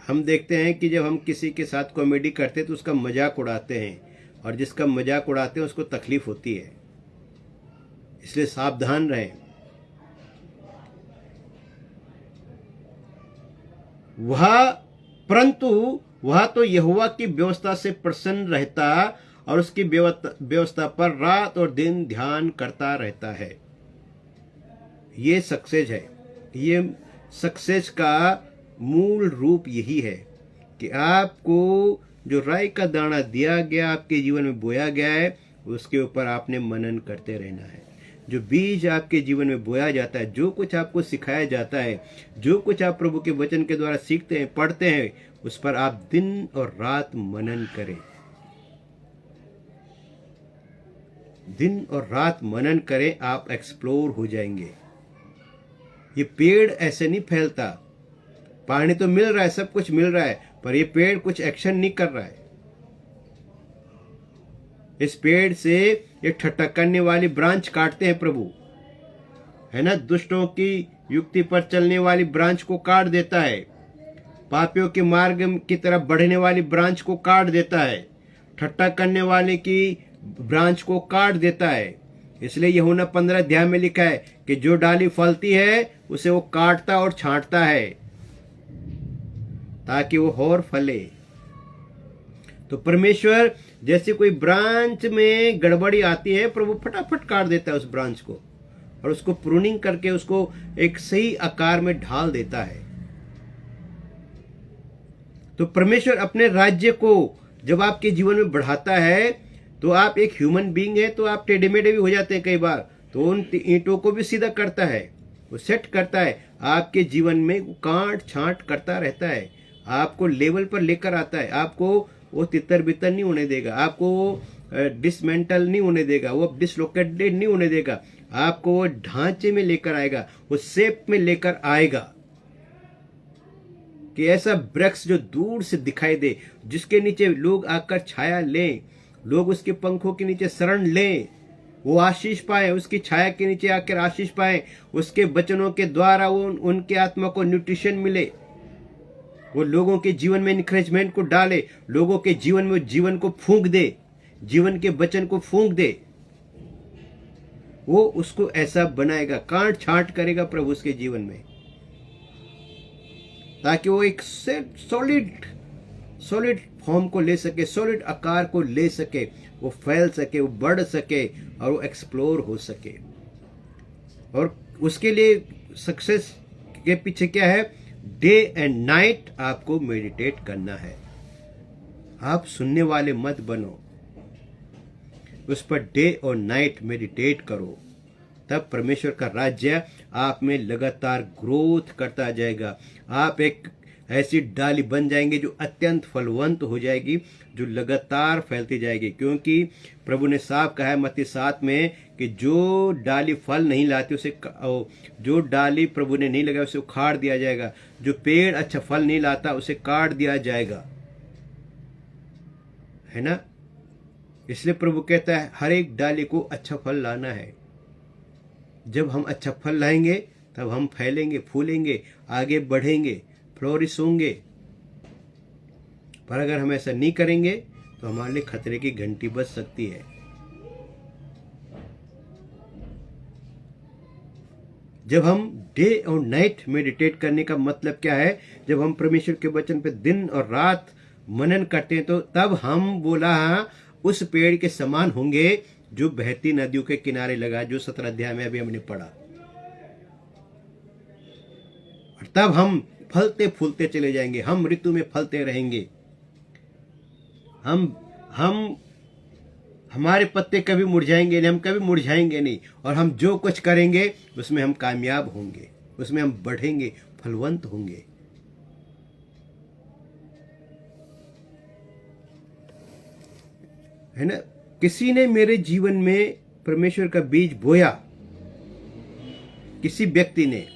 हम देखते हैं कि जब हम किसी के साथ कॉमेडी करते हैं तो उसका मजाक उड़ाते हैं, और जिसका मजाक उड़ाते हैं उसको तकलीफ होती है। इसलिए सावधान रहें। परंतु वह तो यहोवा की व्यवस्था से प्रसन्न रहता और उसकी व्यवस्था पर रात और दिन ध्यान करता रहता है। ये सक्सेस है। ये सक्सेस का मूल रूप यही है कि आपको जो राई का दाना दिया गया, आपके जीवन में बोया गया है, उसके ऊपर आपने मनन करते रहना है। जो बीज आपके जीवन में बोया जाता है, जो कुछ आपको सिखाया जाता है, जो कुछ आप प्रभु के वचन के द्वारा सीखते हैं, पढ़ते हैं, उस पर आप दिन और रात मनन करें। दिन और रात मनन करें, आप एक्सप्लोर हो जाएंगे। ये पेड़ ऐसे नहीं फैलता। पानी तो मिल रहा है, सब कुछ मिल रहा है, पर ये पेड़ कुछ एक्शन नहीं कर रहा है। इस पेड़ से ये ठट्टा करने वाली ब्रांच काटते हैं प्रभु, है ना। दुष्टों की युक्ति पर चलने वाली ब्रांच को काट देता है। पापियों के मार्ग की तरफ बढ़ने वाली ब्रांच को काट देता है। ठट्टा करने वाले की ब्रांच को काट देता है। इसलिए यूहन्ना 15 अध्याय में लिखा है कि जो डाली फलती है उसे वो काटता और छांटता है ताकि वो और फले। तो परमेश्वर जैसे कोई ब्रांच में गड़बड़ी आती है, प्रभु फटाफट काट देता है उस ब्रांच को और उसको प्रूनिंग करके उसको एक सही आकार में ढाल देता है। तो परमेश्वर अपने राज्य को जब आपके जीवन में बढ़ाता है, तो आप एक ह्यूमन बीइंग है, तो आप टेढ़े मेढ़े भी हो जाते हैं कई बार, तो उन ईंटों को भी सीधा करता है, वो सेट करता है। आपके जीवन में काट छांट करता रहता है, आपको लेवल पर लेकर आता है, आपको वो तितर बितर नहीं होने देगा, आपको वो डिसमेंटल नहीं होने देगा, वो डिसलोकेटेड नहीं होने देगा, आपको वो ढांचे में लेकर आएगा, वो शेप में लेकर आएगा कि ऐसा वृक्ष जो दूर से दिखाई दे, जिसके नीचे लोग आकर छाया लें, लोग उसके पंखों के नीचे शरण लें, वो आशीष पाए, उसकी छाया के नीचे आकर आशीष पाए, उसके वचनों के द्वारा वो उनके आत्मा को न्यूट्रिशन मिले, वो लोगों के जीवन में इंकरेजमेंट को डाले, लोगों के जीवन में जीवन को फूंक दे, जीवन के वचन को फूंक दे, वो उसको ऐसा बनाएगा, काट छांट करेगा प्रभु उसके जीवन में, ताकि वो एक सॉलिड फॉर्म को ले सके, सॉलिड आकार को ले सके, वो फैल सके, वो बढ़ सके और वो एक्सप्लोर हो सके। और उसके लिए सक्सेस के पीछे क्या है? डे एंड नाइट आपको मेडिटेट करना है। आप सुनने वाले मत बनो, उस पर डे और नाइट मेडिटेट करो, तब परमेश्वर का राज्य आप में लगातार ग्रोथ करता जाएगा। आप एक ऐसी डाली बन जाएंगे जो अत्यंत फलवंत हो जाएगी, जो लगातार फैलती जाएगी, क्योंकि प्रभु ने साफ कहा है मत्ती 7 में कि जो डाली फल नहीं लाती उसे, जो डाली प्रभु ने नहीं लगाई उसे उखाड़ दिया जाएगा, जो पेड़ अच्छा फल नहीं लाता उसे काट दिया जाएगा, है ना। इसलिए प्रभु कहता है हर एक डाली को अच्छा फल लाना है। जब हम अच्छा फल लाएंगे तब हम फैलेंगे, फूलेंगे, आगे बढ़ेंगे, फ्लोरिश होंगे। पर अगर हम ऐसा नहीं करेंगे तो हमारे लिए खतरे की घंटी बज सकती है। जब हम डे और नाइट मेडिटेट करने का मतलब क्या है? जब हम परमेश्वर के वचन पे दिन और रात मनन करते हैं तो तब हम बोला उस पेड़ के समान होंगे जो बहती नदियों के किनारे लगा, जो 17 अध्याय में अभी हमने पढ़ा। और तब हम फलते फूलते चले जाएंगे, हम ऋतु में फलते रहेंगे, हम हमारे पत्ते कभी मुरझाएंगे नहीं, हम कभी मुरझाएंगे नहीं, और हम जो कुछ करेंगे उसमें हम कामयाब होंगे, उसमें हम बढ़ेंगे, फलवंत होंगे। है ना। किसी ने मेरे जीवन में परमेश्वर का बीज बोया, किसी व्यक्ति ने,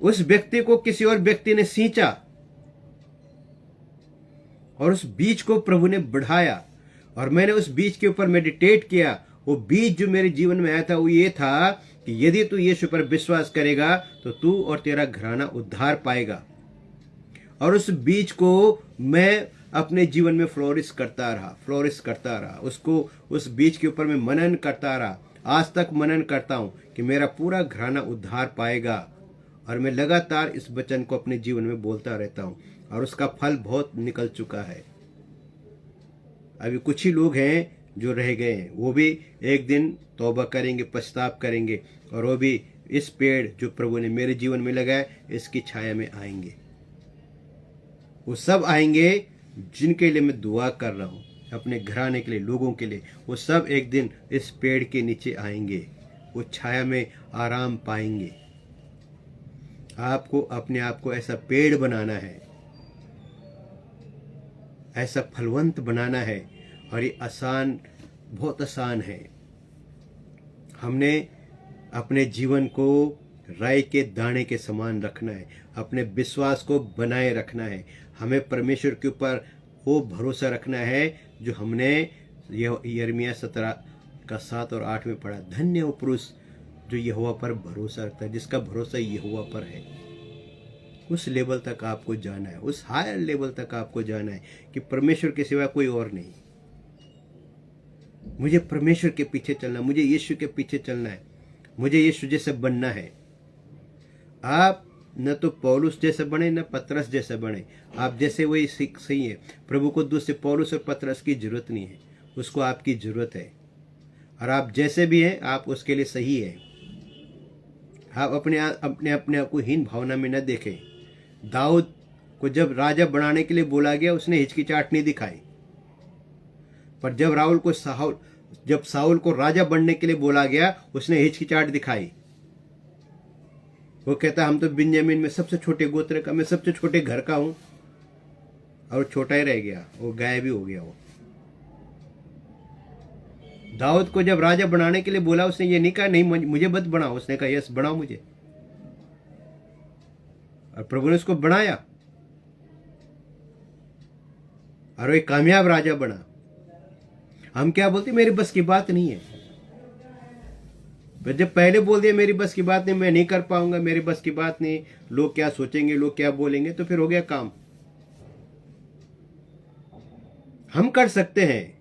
उस व्यक्ति को किसी और व्यक्ति ने सींचा और उस बीज को प्रभु ने बढ़ाया, और मैंने उस बीज के ऊपर मेडिटेट किया। वो बीज जो मेरे जीवन में आया था वो ये था कि यदि तू यीशु पर विश्वास करेगा तो तू और तेरा घराना उद्धार पाएगा। और उस बीज को मैं अपने जीवन में फ्लोरिश करता रहा, उसको, उस बीज के ऊपर मैं मनन करता रहा। आज तक मनन करता हूं कि मेरा पूरा घराना उद्धार पाएगा, और मैं लगातार इस वचन को अपने जीवन में बोलता रहता हूं, और उसका फल बहुत निकल चुका है। अभी कुछ ही लोग हैं जो रह गए हैं, वो भी एक दिन तौबा करेंगे, पछताव करेंगे, और वो भी इस पेड़ जो प्रभु ने मेरे जीवन में लगाया इसकी छाया में आएंगे। वो सब आएंगे जिनके लिए मैं दुआ कर रहा हूं, अपने घराने के लिए, लोगों के लिए। वो सब एक दिन इस पेड़ के नीचे आएंगे, वो छाया में आराम पाएंगे। आपको अपने आप को ऐसा पेड़ बनाना है, ऐसा फलवंत बनाना है, और ये आसान, बहुत आसान है। हमने अपने जीवन को राई के दाने के समान रखना है, अपने विश्वास को बनाए रखना है। हमें परमेश्वर के ऊपर वो भरोसा रखना है जो हमने यिर्मयाह 17 का 7 और 8 में पढ़ा। धन्य हो पुरुष जो यहोवा पर भरोसा रखता है, जिसका भरोसा यहोवा पर है। उस लेवल तक आपको जाना है, उस हायर लेवल तक आपको जाना है कि परमेश्वर के सिवा कोई और नहीं। मुझे परमेश्वर के पीछे चलना, मुझे यीशु के पीछे चलना है, मुझे यीशु जैसे बनना है। आप न तो पौलुस जैसे बने, न पतरस जैसे बने, आप जैसे वही सही है। प्रभु को दूसरे पौलुस और पतरस की जरूरत नहीं है, उसको आपकी जरूरत है। और आप जैसे भी हैं आप उसके लिए सही है। आप अपने आप को हीन भावना में न देखें। दाऊद को जब राजा बनाने के लिए बोला गया उसने हिचकिचाहट नहीं दिखाई, पर जब साउल को राजा बनने के लिए बोला गया उसने हिचकिचाहट दिखाई। वो कहता हम तो बिन्यामीन में सबसे छोटे गोत्र का, मैं सबसे छोटे घर का हूं, और छोटा ही रह गया, वो गायब ही हो गया। वो दाऊद को जब राजा बनाने के लिए बोला उसने ये नहीं कहा नहीं मुझे मत बनाओ, उसने कहा यस बनाओ मुझे, और प्रभु ने उसको बनाया और वो एक कामयाब राजा बना। हम क्या बोलते मेरी बस की बात नहीं है, जब पहले बोल दिया मेरी बस की बात नहीं, मैं नहीं कर पाऊंगा, मेरी बस की बात नहीं, लोग क्या सोचेंगे, लोग क्या बोलेंगे, तो फिर हो गया काम। हम कर सकते हैं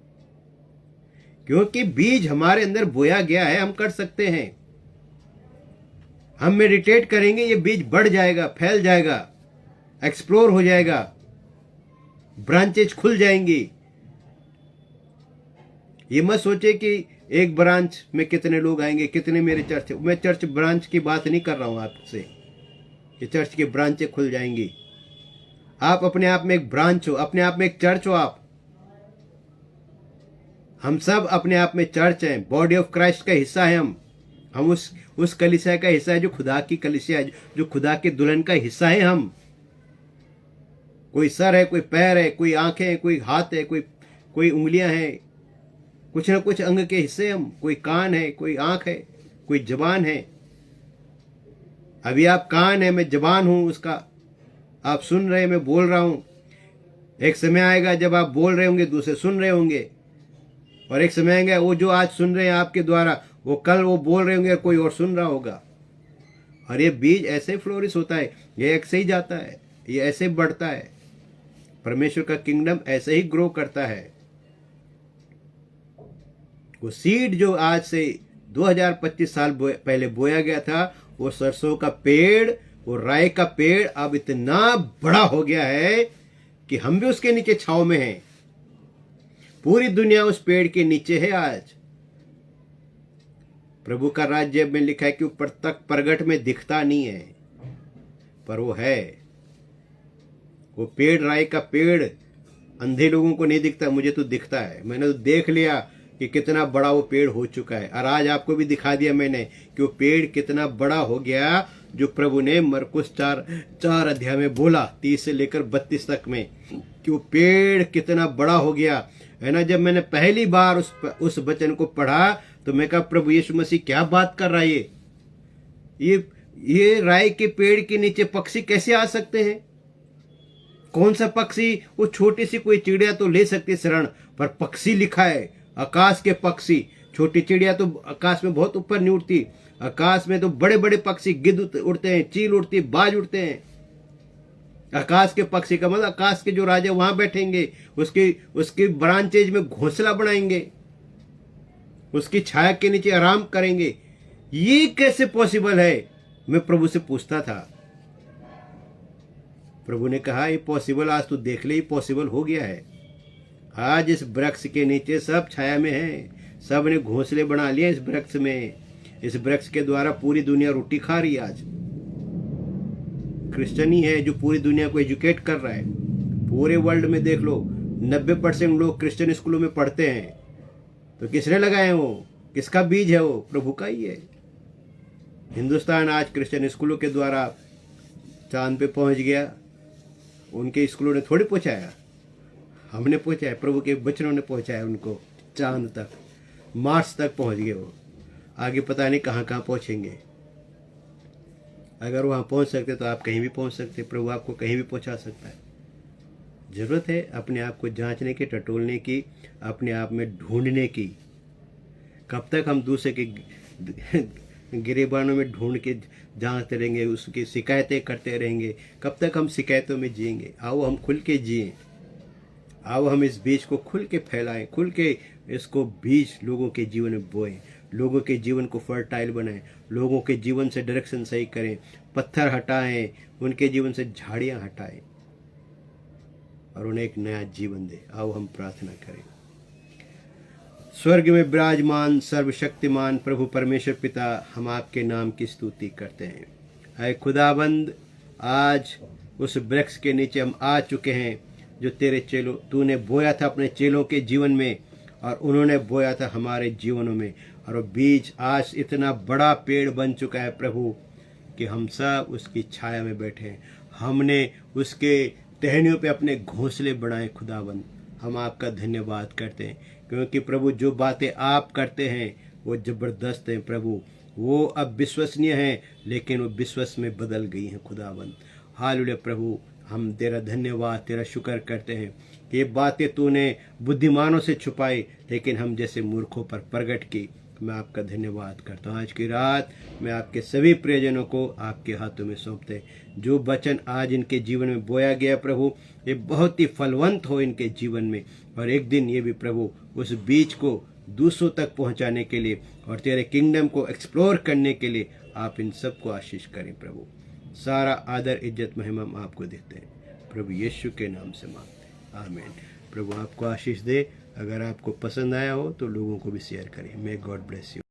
क्योंकि बीज हमारे अंदर बोया गया है, हम कर सकते हैं। हम मेडिटेट करेंगे, ये बीज बढ़ जाएगा, फैल जाएगा, एक्सप्लोर हो जाएगा, ब्रांचेज खुल जाएंगी। ये मत सोचे कि एक ब्रांच में कितने लोग आएंगे, कितने मेरे चर्च, मैं चर्च ब्रांच की बात नहीं कर रहा हूं आपसे, ये चर्च की ब्रांचें खुल जाएंगी। आप अपने आप में एक ब्रांच हो, अपने आप में एक चर्च हो। हम सब अपने आप में चर्च हैं, बॉडी ऑफ क्राइस्ट का हिस्सा है। हम उस कलीसिया का हिस्सा है जो खुदा की कलीसिया है, जो खुदा के दुल्हन का हिस्सा है। हम कोई सर है, कोई पैर है, कोई आंखें हैं, कोई हाथ है, कोई उंगलियां हैं, कुछ ना कुछ अंग के हिस्से हम, कोई कान है, कोई आंख है, कोई जबान है। अभी आप कान है, मैं जबान हूं उसका, आप सुन रहे, मैं बोल रहा हूं। एक समय आएगा जब आप बोल रहे होंगे, दूसरे सुन रहे होंगे, और एक समय आएगा वो जो आज सुन रहे हैं आपके द्वारा, वो कल वो बोल रहे होंगे, कोई और सुन रहा होगा। और ये बीज ऐसे फ्लोरिश होता है, ये ऐसे ही जाता है, ये ऐसे बढ़ता है। परमेश्वर का किंगडम ऐसे ही ग्रो करता है। वो सीड जो आज से 2025 साल पहले बोया गया था, वो सरसों का पेड़, वो राय का पेड़ अब इतना बड़ा हो गया है कि हम भी उसके नीचे छांव में हैं। पूरी दुनिया उस पेड़ के नीचे है आज। प्रभु का राज्य में लिखा है कि ऊपर तक प्रगट में दिखता नहीं है, पर वो है। वो पेड़, राय का पेड़, अंधे लोगों को नहीं दिखता, मुझे तो दिखता है। मैंने तो देख लिया कि कितना बड़ा वो पेड़ हो चुका है, और आज आपको भी दिखा दिया मैंने कि वो पेड़ कितना बड़ा हो गया, जो प्रभु ने मरकुस 4 अध्याय में बोला, 30 से लेकर 32 तक में, कि वो पेड़ कितना बड़ा हो गया है ना। जब मैंने पहली बार उस वचन को पढ़ा तो मैं कहा प्रभु यीशु मसीह क्या बात कर रहा है, ये राय के पेड़ के नीचे पक्षी कैसे आ सकते हैं? कौन सा पक्षी? वो छोटी सी कोई चिड़िया तो ले सकती शरण, पर पक्षी लिखा है, आकाश के पक्षी। छोटी चिड़िया तो आकाश में बहुत ऊपर नहीं उड़ती, आकाश में तो बड़े बड़े पक्षी, गिद्ध उड़ते हैं, चील उड़ती है, बाज उड़ते हैं। आकाश के पक्षी का मतलब आकाश के जो राजा वहां बैठेंगे, उसकी ब्रांचेज में घोंसला बनाएंगे, उसकी छाया के नीचे आराम करेंगे। ये कैसे पॉसिबल है? मैं प्रभु से पूछता था। प्रभु ने कहा ये पॉसिबल, आज तू देख ले, पॉसिबल हो गया है। आज इस वृक्ष के नीचे सब छाया में है, सब ने घोंसले बना लिए इस वृक्ष में। इस वृक्ष के द्वारा पूरी दुनिया रोटी खा रही है। आज क्रिश्चियन ही है जो पूरी दुनिया को एजुकेट कर रहा है। पूरे वर्ल्ड में देख लो, 90% लोग क्रिश्चियन स्कूलों में पढ़ते हैं। तो किसने लगाए वो? किसका बीज है वो? प्रभु का ही है। हिंदुस्तान आज क्रिश्चियन स्कूलों के द्वारा चांद पे पहुंच गया। उनके स्कूलों ने थोड़ी पहुंचाया, हमने पहुंचाया, प्रभु के वचनों ने पहुंचाया उनको चांद तक, मार्स तक पहुंच गए वो। आगे पता नहीं कहाँ कहाँ पहुंचेंगे। अगर वहाँ पहुंच सकते तो आप कहीं भी पहुंच सकते। प्रभु आपको कहीं भी पहुंचा सकता है। जरूरत है अपने आप को जांचने की, टटोलने की, अपने आप में ढूंढने की। कब तक हम दूसरे के गिरेबानों में ढूंढ के जांचते रहेंगे, उसकी शिकायतें करते रहेंगे? कब तक हम शिकायतों में जिएंगे? आओ हम खुल के जिएं। आओ हम इस बीज को खुल के फैलाएं, खुल के इसको बीज लोगों के जीवन में बोएं, लोगों के जीवन को फर्टाइल बनाएं, लोगों के जीवन से डायरेक्शन सही करें, पत्थर हटाएं, उनके जीवन से झाड़ियां हटाएं और उन्हें एक नया जीवन दे। आओ हम प्रार्थना करें। स्वर्ग में विराजमान सर्वशक्तिमान प्रभु परमेश्वर पिता, हम आपके नाम की स्तुति करते हैं। ऐ खुदाबंद, आज उस वृक्ष के नीचे हम आ चुके हैं जो तेरे चेलों तूने बोया था अपने चेलों के जीवन में और उन्होंने बोया था हमारे जीवनों में, और वो बीज आज इतना बड़ा पेड़ बन चुका है प्रभु कि हम सब उसकी छाया में बैठे हैं। हमने उसके टहनियों पे अपने घोंसले बनाए। खुदाबंद हम आपका धन्यवाद करते हैं क्योंकि प्रभु जो बातें आप करते हैं वो ज़बरदस्त हैं प्रभु, वो अब विश्वसनीय हैं लेकिन वो विश्वास में बदल गई हैं। खुदाबंद हालेलुया प्रभु, हम तेरा धन्यवाद तेरा शुक्र करते हैं कि ये बातें तूने बुद्धिमानों से छुपाई लेकिन हम जैसे मूर्खों पर प्रकट की। मैं आपका धन्यवाद करता हूँ। आज की रात मैं आपके सभी प्रियजनों को आपके हाथों में सौंपते हैं। जो वचन आज इनके जीवन में बोया गया प्रभु, ये बहुत ही फलवंत हो इनके जीवन में, और एक दिन ये भी प्रभु उस बीज को दूसरों तक पहुंचाने के लिए और तेरे किंगडम को एक्सप्लोर करने के लिए आप इन सबको आशीष करें प्रभु। सारा आदर इज्जत महिमा हम आपको देते हैं प्रभु यीशु के नाम से मांगते हैं, आमीन। प्रभु आपको आशीष दे। अगर आपको पसंद आया हो तो लोगों को भी शेयर करें। May God bless you.